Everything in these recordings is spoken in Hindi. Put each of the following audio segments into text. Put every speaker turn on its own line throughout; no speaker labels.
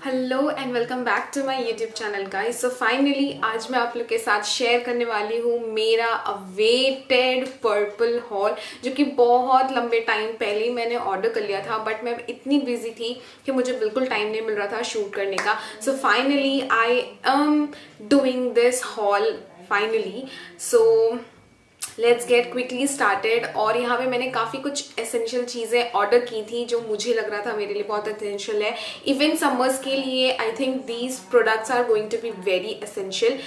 Hello and welcome back to my YouTube channel guys. So finally आज मैं आप लोग के साथ शेयर करने वाली हूँ मेरा अवेटेड पर्पल हॉल, जो कि बहुत लंबे टाइम पहले ही मैंने ऑर्डर कर लिया था, बट मैं इतनी बिजी थी कि मुझे बिल्कुल टाइम नहीं मिल रहा था शूट करने का। So finally I am doing this hall finally. So let's get quickly started. और यहाँ पे मैंने काफ़ी कुछ एसेंशियल चीज़ें ऑर्डर की थी जो मुझे लग रहा था मेरे लिए बहुत एसेंशियल है। इवन समर्स के लिए I think these products are going to be very essential.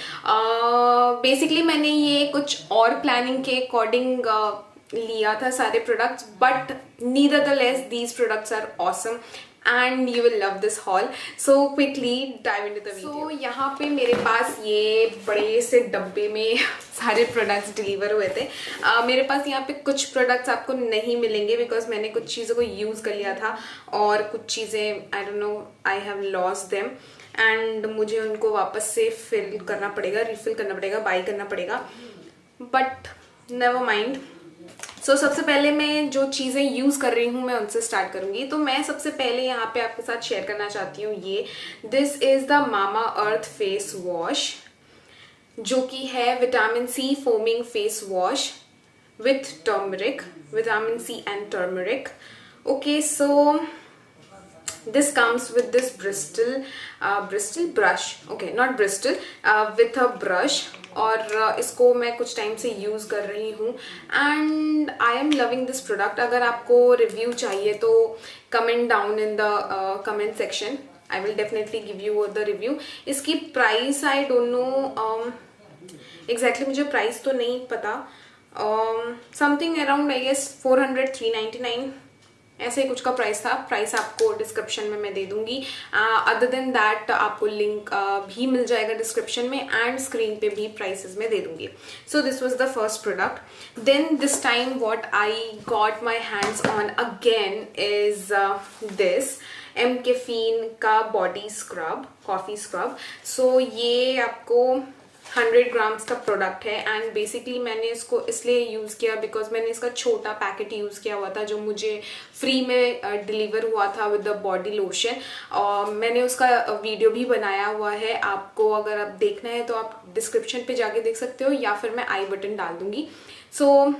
Basically मैंने ये कुछ और प्लानिंग के अकॉर्डिंग लिया था सारे products, but neither the less these products are awesome and you will love this haul. So quickly dive into the video. So यहाँ पे मेरे पास ये बड़े से डब्बे में सारे प्रोडक्ट्स डिलीवर हुए थे। मेरे पास यहाँ पे कुछ प्रोडक्ट्स आपको नहीं मिलेंगे बिकॉज मैंने कुछ चीज़ों को यूज़ कर लिया था और कुछ चीज़ें आई don't no I have lost them and मुझे उनको वापस से फिल करना पड़ेगा, रिफिल करना पड़ेगा, बाई करना पड़ेगा, बट नेवर माइंड। सो सबसे पहले मैं जो चीज़ें यूज़ कर रही हूँ मैं उनसे स्टार्ट करूँगी। तो मैं सबसे पहले यहाँ पे आपके साथ शेयर करना चाहती हूँ this is the Mamaearth face wash, जो कि है vitamin C foaming face wash with turmeric, vitamin C and turmeric. Okay, so this comes with this Bristol brush, okay not Bristol, with a brush। और इसको मैं कुछ टाइम से यूज़ कर रही हूँ and I am loving this product. अगर आपको रिव्यू चाहिए तो comment down in the comment section, I will definitely give you the review. इसकी price I don't know exactly, मुझे प्राइस तो नहीं पता, समथिंग अराउंड आई गेस 400-399 ऐसे ही कुछ का प्राइस था। प्राइस आपको डिस्क्रिप्शन में मैं दे दूंगी। अदर देन दैट आपको लिंक भी मिल जाएगा डिस्क्रिप्शन में एंड स्क्रीन पे भी प्राइसेस में दे दूंगी। So this was the first product. Then this time what I got my hands on again is this mCaffeine का body scrub, coffee scrub. So ये आपको 100 ग्राम्स का प्रोडक्ट है एंड बेसिकली मैंने इसको इसलिए यूज़ किया बिकॉज मैंने इसका छोटा पैकेट यूज़ किया हुआ था जो मुझे फ्री में डिलीवर हुआ था विद द बॉडी लोशन। और मैंने उसका वीडियो भी बनाया हुआ है, आपको अगर आप देखना है तो आप डिस्क्रिप्शन पे जाके देख सकते हो या फिर मैं आई बटन डाल दूंगी। So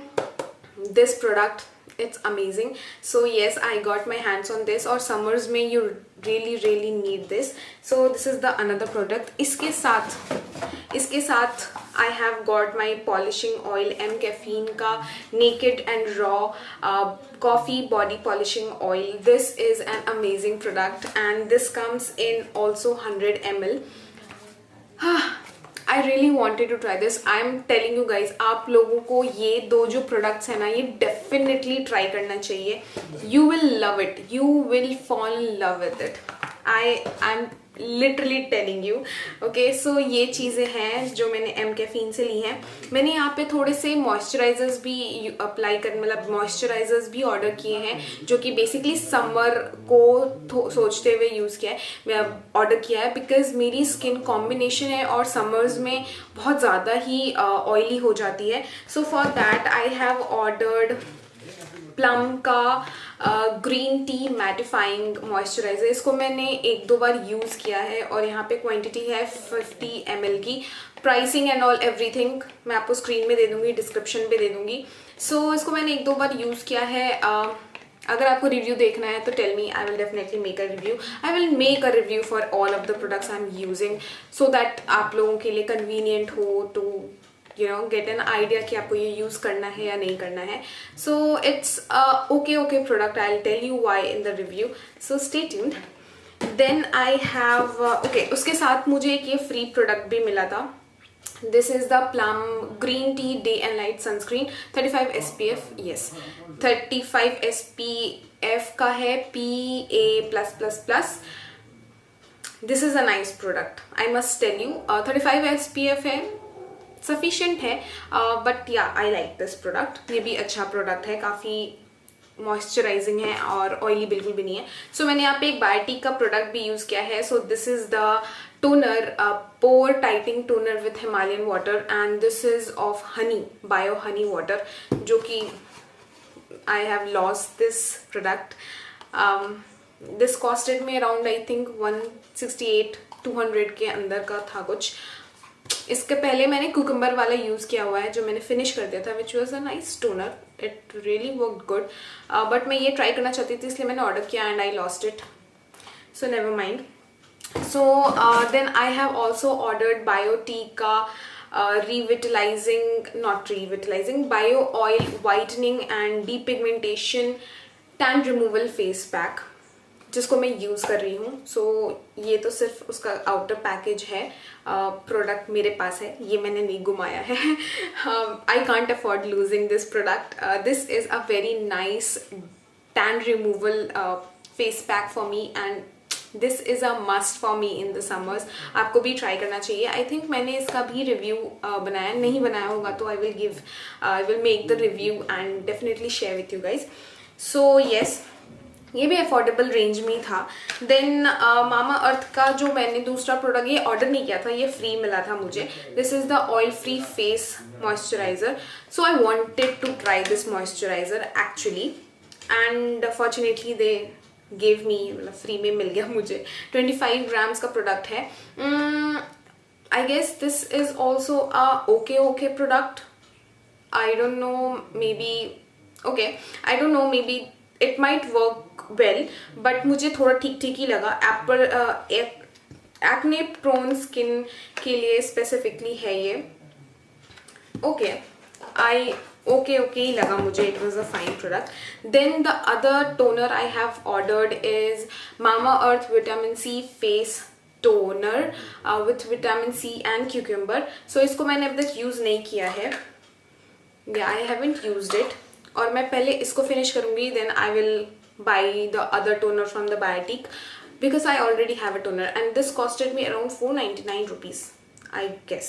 this product it's amazing. So yes, I got my hands on this और summers में you really need this. So this is the another product. इसके साथ I have got my polishing oil, M caffeine का naked and raw coffee body polishing oil. This is an amazing product and this comes in also 100 ml. I really wanted to try this. I am telling you guys, आप लोगों को ये दो जो products है ना, ये definitely try करना चाहिए. You will love it. You will fall in love with it. I'm literally telling you. Okay, so ये चीज़ें हैं जो मैंने एम कैफीन से ली हैं। मैंने यहाँ पे थोड़े से मॉइस्चराइजर्स भी अप्लाई कर, मतलब मॉइस्चराइजर्स भी ऑर्डर किए हैं जो कि बेसिकली समर को सोचते हुए यूज़ किया है, मैं ऑर्डर किया है बिकॉज मेरी स्किन कॉम्बिनेशन है और समर्स में बहुत ज़्यादा ही ऑयली हो जाती है। So for that I have ordered plum का ग्रीन टी मैटिफाइंग मॉइस्चराइजर। इसको मैंने 1-2 बार यूज़ किया है और यहाँ पे क्वांटिटी है 50 ml की। प्राइसिंग एंड ऑल एवरीथिंग मैं आपको स्क्रीन में दे दूँगी, डिस्क्रिप्शन पे दे दूँगी। सो इसको मैंने 1-2 बार यूज़ किया है। अगर आपको रिव्यू देखना है तो tell me, I will definitely make a review. I will make a review for all of the products I am using so that आप लोगों के लिए कन्वीनियंट हो टू गेट एन आइडिया कि आपको ये यूज़ करना है या नहीं करना है। So it's okay product, I will tell you why in the review, so stay tuned. Then I have okay, उसके साथ मुझे एक ये फ्री प्रोडक्ट भी मिला था। This is the Plum green tea day and night sunscreen 35 SPF, yes 35 SPF का है, PA+++। This is a nice product, I must tell you. 35 SPF है, सफिशिएंट है, but yeah I like this product. ये भी अच्छा प्रोडक्ट है, काफ़ी मॉइस्चराइजिंग है और ऑयली बिल्कुल भी नहीं है। सो मैंने यहाँ पे एक बायोटिक का प्रोडक्ट भी यूज़ किया है। So this is the toner, pore tightening toner with Himalayan water and this is of honey, bio honey water, जो कि I have lost this product this costed में अराउंड आई थिंक 168-200 के अंदर का था कुछ. इसके पहले मैंने कुकुम्बर वाला यूज़ किया हुआ है जो मैंने फिनिश कर दिया था, which was a nice toner. It really worked good, but मैं ये ट्राई करना चाहती थी इसलिए मैंने ऑर्डर किया and I lost it, so never mind. So then I have also ordered Biotica Bio Oil Whitening and Depigmentation Tan Removal Face Pack, जिसको मैं यूज़ कर रही हूँ. सो ये तो सिर्फ उसका आउटर पैकेज है. प्रोडक्ट मेरे पास है, ये मैंने नहीं घुमाया है. I can't afford losing this product. This is a very nice tan removal face pack for me and this is a must for me in the summers. आपको भी ट्राई करना चाहिए. आई थिंक मैंने इसका भी रिव्यू बनाया, नहीं बनाया होगा तो आई will make the review and definitely share with you guys. So yes, ये भी अफोर्डेबल रेंज में था. देन मामा अर्थ का जो मैंने दूसरा प्रोडक्ट, ये ऑर्डर नहीं किया था, ये फ्री मिला था मुझे. This is the oil free face moisturiser. So I wanted to try this moisturiser actually and fortunately they gave me, मतलब फ्री में मिल गया मुझे. 25 ग्राम्स का प्रोडक्ट है. I guess this is also a okay product. I don't know, maybe okay, I don't know, maybe it might work well, but मुझे थोड़ा ठीक ही लगा. एक्ने प्रोन स्किन के लिए स्पेसिफिकली है ये. ओके ही लगा मुझे. It was a fine product. Then the other toner I have ordered is Mamaearth vitamin C face toner with vitamin C and cucumber. So इसको मैंने अब तक यूज़ नहीं किया है. I haven't used it. और मैं पहले इसको फिनिश करूँगी, then I will buy the other toner from the Biotique because I already have a toner and this costed me around 499 rupees. I guess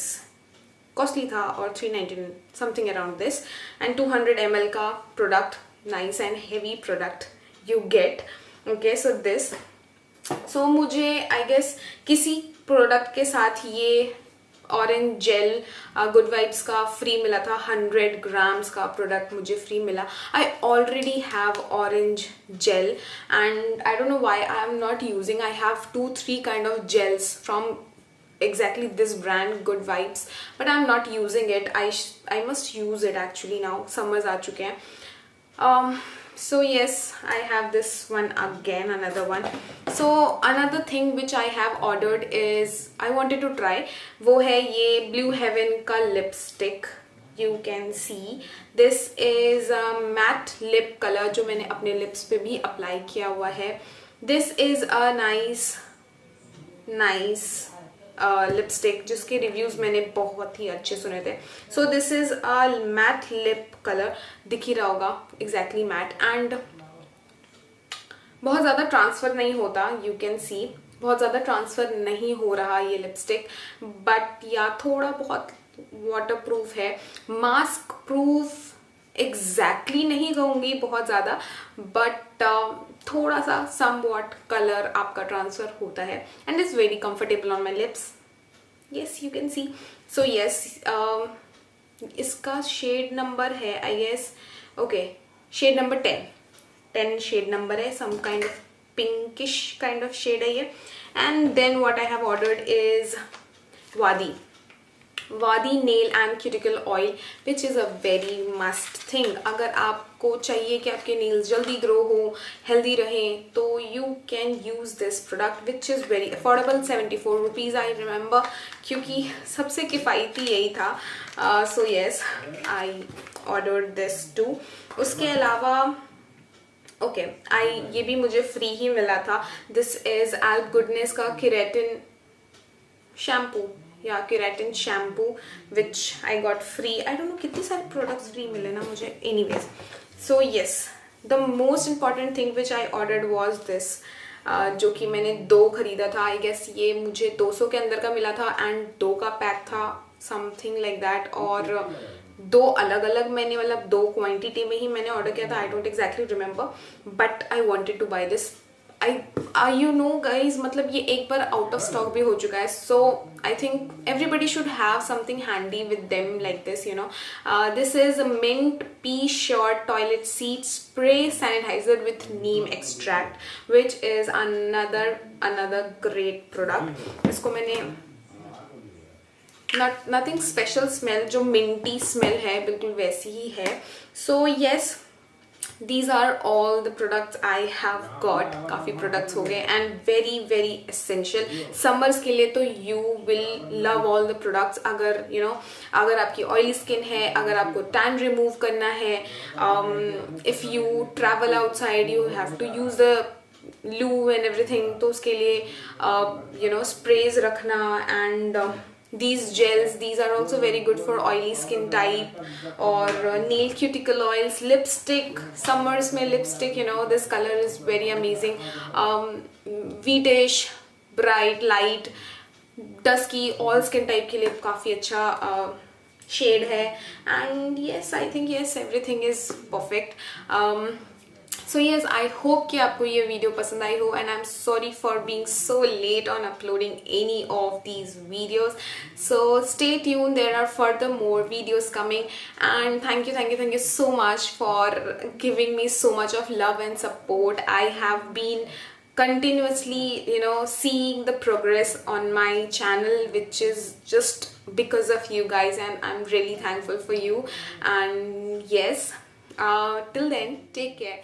costly था, और 399 something around this, and 200 ml का product, nice and heavy product you get. Okay, so this, so मुझे I guess किसी product के साथ ये ऑरेंज जेल गुड वाइब्स का फ्री मिला था. 100 ग्राम्स का प्रोडक्ट मुझे फ्री मिला. I already have orange gel and I don't know why I am not using. I have 2-3 kind of gels from exactly this brand Good Vibes, but I'm not using it. I must use it actually now. Summers aa chuke hain. So yes, I have this one again, another one. So another thing which I have ordered is I wanted to try, वो है ये Blue Heaven का lipstick. You can see this is a matte lip color जो मैंने अपने lips पे भी apply किया हुआ है. This is a nice lipstick जिसके रिव्यूज़ मैंने बहुत ही अच्छे सुने थे. सो this is a mat lip colour, दिख ही रहा होगा एग्जैक्टली मैट, एंड बहुत ज़्यादा ट्रांसफ़र नहीं होता. यू कैन सी बहुत ज़्यादा ट्रांसफ़र नहीं हो रहा ये लिपस्टिक, बट या थोड़ा बहुत वाटर प्रूफ है. मास्क प्रूफ एग्जैक्टली नहीं कहूँगी बहुत ज़्यादा, बट थोड़ा सा सम वॉट कलर आपका ट्रांसफ़र होता है and is very comfortable on my lips. Yes, you can see. So yes, इसका शेड नंबर है I guess, okay, shade number 10 shade number है. Some kind of pinkish kind of shade है ये. And then what I have ordered is Vaadi nail and cuticle oil, which is a very must thing. अगर आपको चाहिए कि आपके नेल्स जल्दी ग्रो हो, हेल्दी रहें, तो you can use this product which is very affordable. 74 rupees I remember, क्योंकि सबसे किफ़ायती यही था. So yes, I ordered this too. उसके अलावा ओके, ये भी मुझे फ्री ही मिला था. दिस इज़ एल्ब गुडनेस का केराटिन शैम्पू या keratin shampoo which I got free. I don't no कितने सारे प्रोडक्ट्स फ्री मिले ना मुझे. Anyways, so yes, the most important thing which I ordered was this, जो कि मैंने 2 खरीदा था. आई गेस ये मुझे 200 के अंदर का मिला था एंड 2 का पैक था, समथिंग लाइक दैट. और 2 अलग अलग मैंने, मतलब 2 क्वांटिटी में ही मैंने ऑर्डर किया था. I don't exactly remember, but I wanted two by this. I you know guys, मतलब ये एक बार आउट ऑफ स्टॉक भी हो चुका है. So I think everybody should have something handy with them like this, you know. This is mint pee sure toilet seat spray sanitiser with neem extract which is another great product. इसको मैंने नथिंग स्पेशल स्मेल, जो मिंटी स्मेल है बिल्कुल वैसी ही है. So yes, these are all the products I have got. काफ़ी products हो गए and very very essential summers के लिए. तो you will love all the products. अगर you know, अगर आपकी oily skin है, अगर आपको tan remove करना है, if you travel outside you have to use the loo and everything, तो उसके लिए you know sprays रखना. And these gels, these are also very good for oily skin type. Or nail cuticle oils, lipstick, summers mein lipstick, you know, this color is very amazing. Wheatish, bright, light, dusky, all skin type के लिए काफ़ी अच्छा shade है. And yes, I think yes, everything is perfect. So yes, I hope कि आपको ये वीडियो पसंद आई हो, and I'm sorry for being so late on uploading any of these videos. So stay tuned, there are further more videos coming, and thank you so much for giving me so much of love and support. I have been continuously, you know, seeing the progress on my channel, which is just because of you guys, and I'm really thankful for you. And yes, till then, take care.